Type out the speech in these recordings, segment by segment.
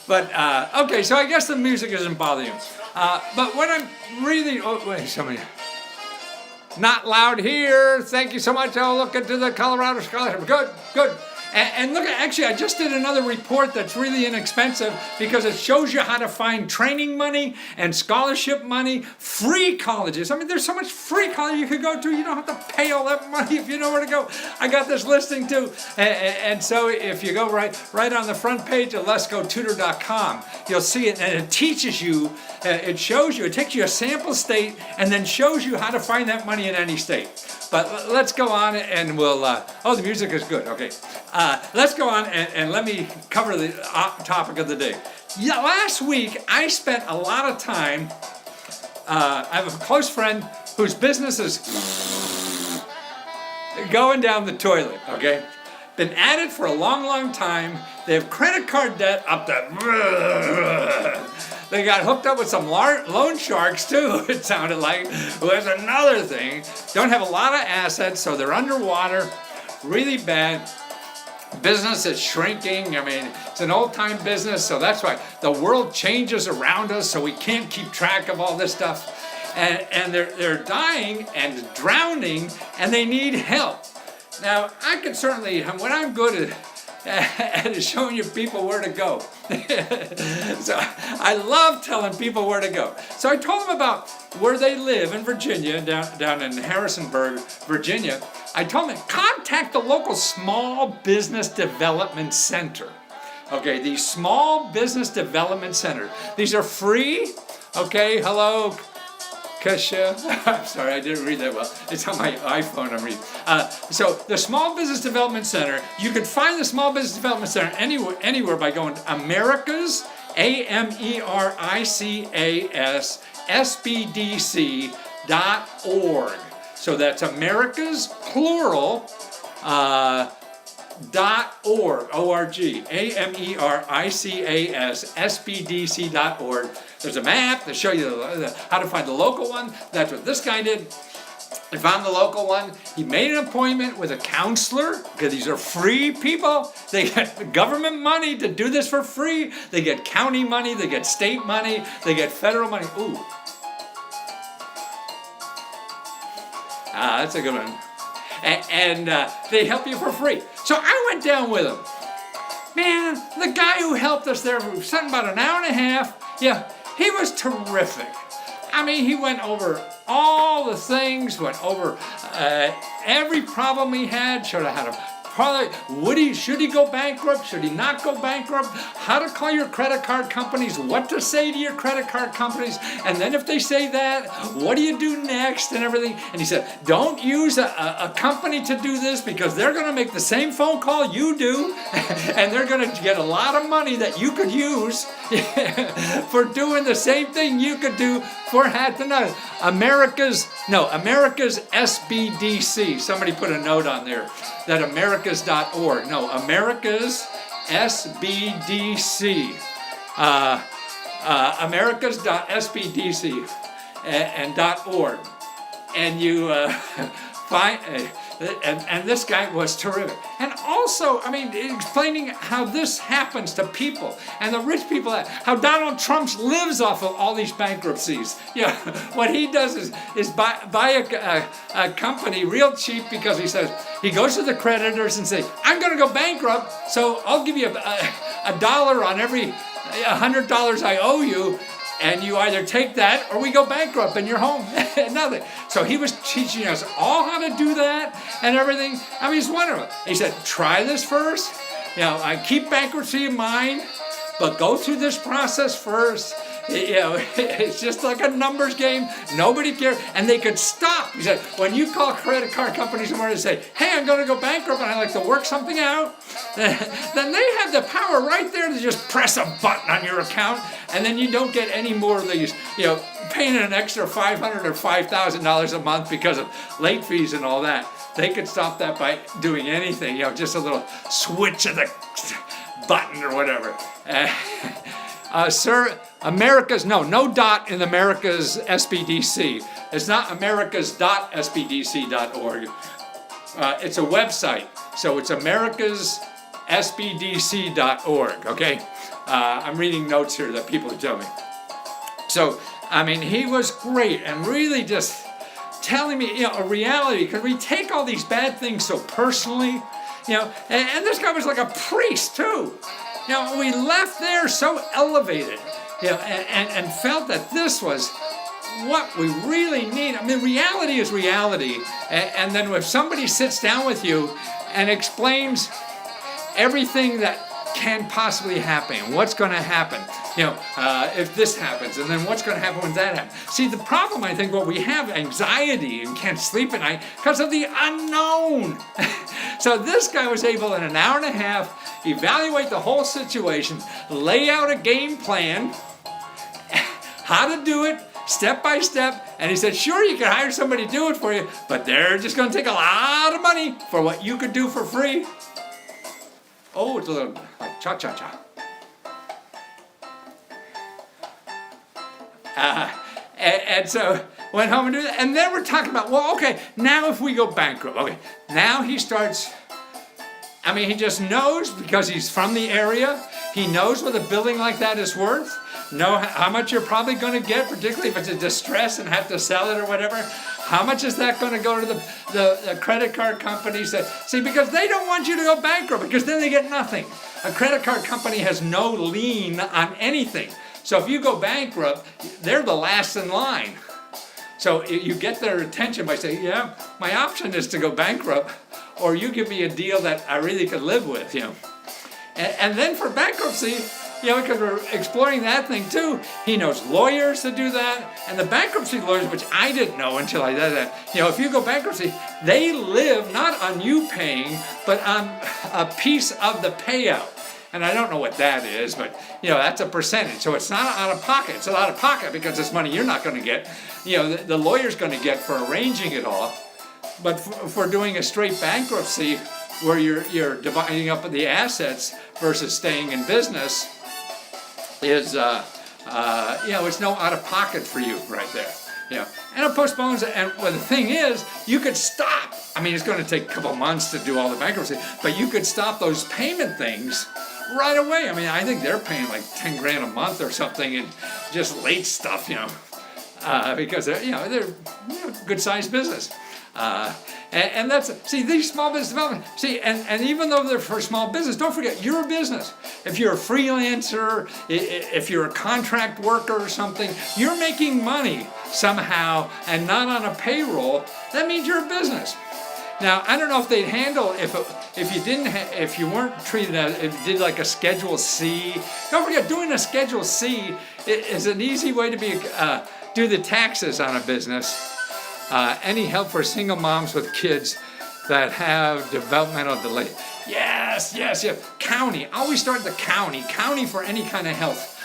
But, okay, so I guess the music isn't bothering you. But what I'm really, oh, wait, somebody, not loud here. Thank you so much. I'll look into the Colorado Scholarship. Good, good. And look, actually, I just did another report that's really inexpensive because it shows you how to find training money and scholarship money, free colleges. I mean, there's so much free college you could go to. You don't have to pay all that money if you know where to go. I got this listing too. And so if you go right on the front page of leskotutor.com, you'll see it, and it teaches you, it shows you, it takes you a sample state and then shows you how to find that money in any state. But let's go on and we'll, oh, the music is good, okay. Let's go on and let me cover the topic of the day. Yeah, last week I spent a lot of time, I have a close friend whose business is going down the toilet, okay? Been at it for a long, long time. They have credit card debt up to... They got hooked up with some loan sharks too, it sounded like. There's another thing. Don't have a lot of assets, so they're underwater, really bad. Business is shrinking. I mean, it's an old-time business, so that's why the world changes around us, so we can't keep track of all this stuff. And they're dying and drowning, and they need help. Now, I could certainly, what I'm good at is showing you people where to go. So I love telling people where to go. So I told them about where they live in Virginia, down in Harrisonburg, Virginia. I told them, contact the local small business development center. Okay, the small business development center. These are free. Okay, hello, Kesha. I'm sorry, I didn't read that well. It's on my iPhone I'm reading. So the Small Business Development Center, you can find the Small Business Development Center anywhere by going to Americas, AMERICAS, SBDC.org. So that's Americas, plural, .org, O-R-G, AMERICAS, SBDC.org. There's a map to show you how to find the local one. That's what this guy did. He found the local one. He made an appointment with a counselor, because these are free people. They get government money to do this for free. They get county money, they get state money, they get federal money. Ooh. That's a good one. And they help you for free. So I went down with him. Man, the guy who helped us there for something about an hour and a half, yeah, he was terrific. I mean, he went over all the things, went over every problem he had, showed how to probably, should he go bankrupt? Should he not go bankrupt? How to call your credit card companies, what to say to your credit card companies, and then if they say that, what do you do next and everything? And he said, don't use a company to do this because they're going to make the same phone call you do, and they're going to get a lot of money that you could use for doing the same thing you could do for America's SBDC. Somebody put a note on there that Americas.org. No, Americas SBDC. Americas.SBDC and .org. And you find, and this guy was terrific. And also, I mean, explaining how this happens to people and the rich people, how Donald Trump lives off of all these bankruptcies. Yeah, what he does is buy a company real cheap because he says, he goes to the creditors and says, I'm going to go bankrupt, so I'll give you a dollar on every $100 I owe you, and you either take that or we go bankrupt and you're home. Nothing. So he was teaching us all how to do that and everything. I mean, it's wonderful. He said, try this first. You know, I keep bankruptcy in mind, but go through this process first. You know, it's just like a numbers game. Nobody cares. And they could stop. He said, when you call credit card companies tomorrow and say, hey, I'm going to go bankrupt and I'd like to work something out, then they have the power right there to just press a button on your account, and then you don't get any more of these, you know, paying an extra $500 or $5,000 a month because of late fees and all that. They could stop that by doing anything, you know, just a little switch of the button or whatever. Sir, America's, no dot in America's SBDC. It's not americas.sbdc.org. It's a website, so it's americasSBDC.org, okay? I'm reading notes here that people are telling me. So, I mean, he was great and really just telling me, a reality, because we take all these bad things so personally, and this guy was like a priest too. We left there so elevated, and felt that this was what we really need. I mean, reality is reality, and then if somebody sits down with you and explains everything that can possibly happen, what's going to happen, if this happens, and then what's going to happen when that happens. See, the problem, I think, we have anxiety and can't sleep at night because of the unknown. So this guy was able in an hour and a half evaluate the whole situation, lay out a game plan, how to do it, step by step, and he said, sure, you can hire somebody to do it for you, but they're just going to take a lot of money for what you could do for free. Oh, it's a little like cha-cha-cha. And so went home and do that. And then we're talking about, well, okay, now if we go bankrupt. Okay, now he starts, he just knows because he's from the area. He knows what a building like that is worth. Know how much you're probably going to get, particularly if it's a distress and have to sell it or whatever. How much is that going to go to the credit card companies? See, because they don't want you to go bankrupt, because then they get nothing. A credit card company has no lien on anything. So if you go bankrupt, they're the last in line. So you get their attention by saying, yeah, my option is to go bankrupt, or you give me a deal that I really could live with, And then for bankruptcy, because we're exploring that thing too, he knows lawyers to do that, and the bankruptcy lawyers, which I didn't know until I did that, if you go bankruptcy, they live not on you paying, but on a piece of the payout. And I don't know what that is, but that's a percentage. So it's not out of pocket. It's out of pocket because it's money you're not going to get. The lawyer's going to get for arranging it all. But for doing a straight bankruptcy, where you're dividing up the assets versus staying in business, is it's no out of pocket for you right there. And it postpones it. And the thing is, you could stop. It's going to take a couple months to do all the bankruptcy, but you could stop those payment things right away. I think they're paying like 10 grand a month or something, and just late stuff, because they're good sized business. And that's, these small business development, and even though they're for small business, don't forget, you're a business. If you're a freelancer, if you're a contract worker or something, you're making money somehow and not on a payroll, that means you're a business. Now, I don't know if they'd handle if you weren't treated as, if you did like a Schedule C. Don't forget, doing a Schedule C is an easy way to do the taxes on a business. Any help for single moms with kids that have developmental delay? Yes. County. Always start the county. County for any kind of health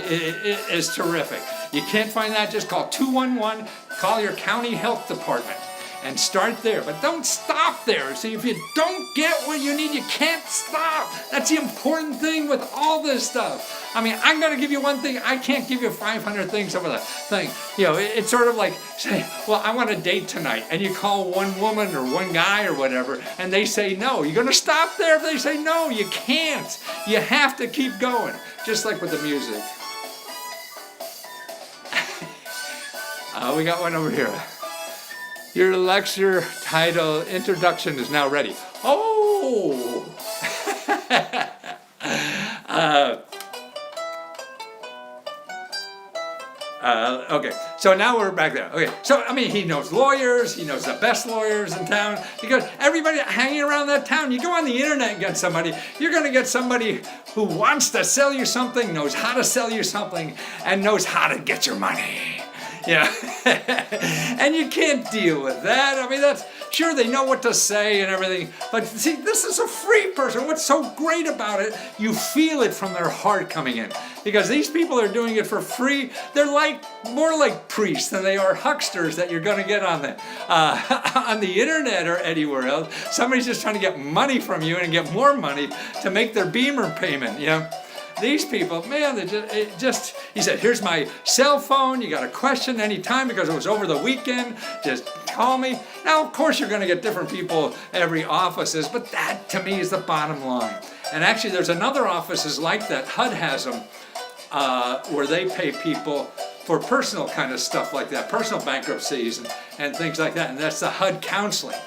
is terrific. You can't find that, just call 211. Call your county health department and start there. But don't stop there. See, if you don't get what you need, you can't stop. That's the important thing with all this stuff. I'm going to give you one thing. I can't give you 500 things over the thing. It's sort of like saying, well, I want a date tonight. And you call one woman or one guy or whatever, and they say no. You're going to stop there if they say no. You can't. You have to keep going. Just like with the music. We got one over here. Your lecture title, Introduction, is now ready. Oh! Okay, so now we're back there. Okay, so he knows lawyers, he knows the best lawyers in town, because everybody hanging around that town, you go on the internet and get somebody, you're going to get somebody who wants to sell you something, knows how to sell you something, and knows how to get your money. And you can't deal with that. That's sure, they know what to say and everything, but see, this is a free person. What's so great about it, you feel it from their heart coming in, because these people are doing it for free. They're more like priests than they are hucksters that you're going to get on the internet or anywhere else. Somebody's just trying to get money from you and get more money to make their Beamer payment. these people, man, he said, here's my cell phone. You got a question anytime because it was over the weekend. Just call me. Now, of course, you're going to get different people every offices, but that to me is the bottom line. And actually, there's another offices like that. HUD has them where they pay people for personal kind of stuff like that, personal bankruptcies and things like that. And that's the HUD counseling.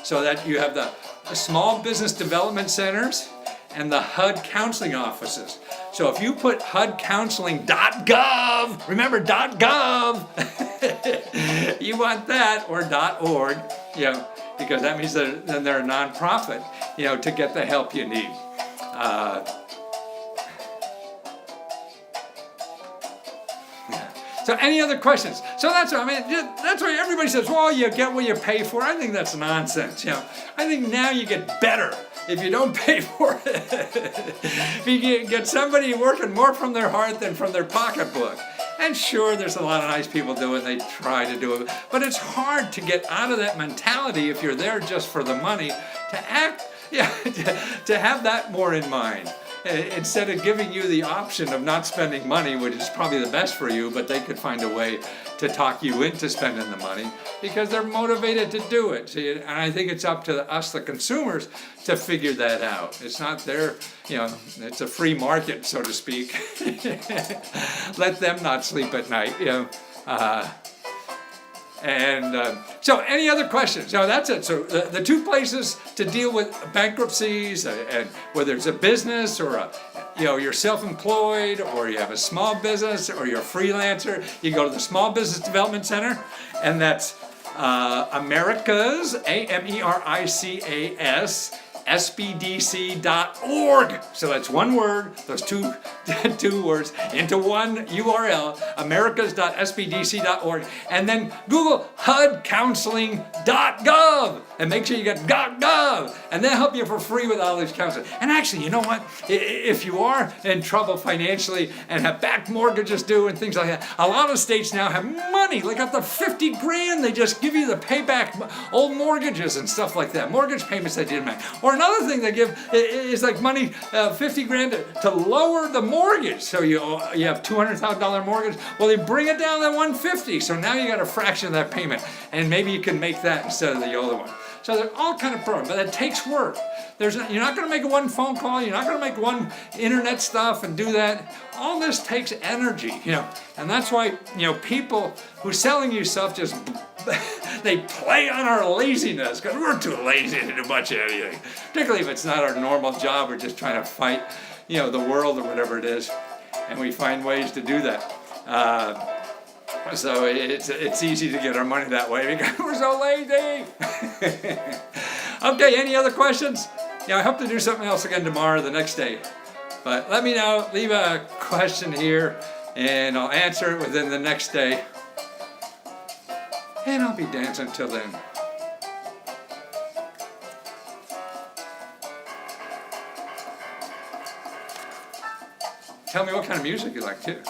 So that you have the small business development centers and the HUD counseling offices. So if you put HUDcounseling.gov, remember .gov, you want that, or .org, because that means that then they're a nonprofit, to get the help you need. So any other questions? So that's what that's why everybody says, well, you get what you pay for. I think that's nonsense. I think now you get better if you don't pay for it. If you get somebody working more from their heart than from their pocketbook. And sure, there's a lot of nice people do it, they try to do it, but it's hard to get out of that mentality if you're there just for the money, to have that more in mind. Instead of giving you the option of not spending money, which is probably the best for you, but they could find a way to talk you into spending the money because they're motivated to do it. See, and I think it's up to us, the consumers, to figure that out. It's not their, it's a free market, so to speak. Let them not sleep at night, So any other questions? No, that's it. So the two places to deal with bankruptcies, and whether it's a business or you're self-employed, or you have a small business, or you're a freelancer, you go to the Small Business Development Center, and that's Americas, AMERICAS, SBDC.org. So that's one word, those two words into one URL, americas.sbdc.org, and then Google HUDcounseling.gov and make sure you get .gov, and they'll help you for free with all these counseling. And actually, you know what? If you are in trouble financially and have back mortgages due and things like that, a lot of states now have money, like up to $50 grand. They just give you the payback old mortgages and stuff like that, mortgage payments that didn't make. Or another thing they give is like money, 50 grand to lower the mortgage. So you have $200,000 mortgage. Well, they bring it down to 150. So now you got a fraction of that payment, and maybe you can make that instead of the other one. So they're all kind of programs, but it takes work. You're not going to make one phone call. You're not going to make one internet stuff and do that. All this takes energy, and that's why people who are selling you stuff just they play on our laziness because we're too lazy to do much of anything. Particularly if it's not our normal job. We're just trying to fight, the world or whatever it is, and we find ways to do that. So it's easy to get our money that way because we're so lazy. Okay, any other questions? I hope to do something else again tomorrow, the next day. But let me know, leave a question here, and I'll answer it within the next day. And I'll be dancing till then. Tell me what kind of music you like too.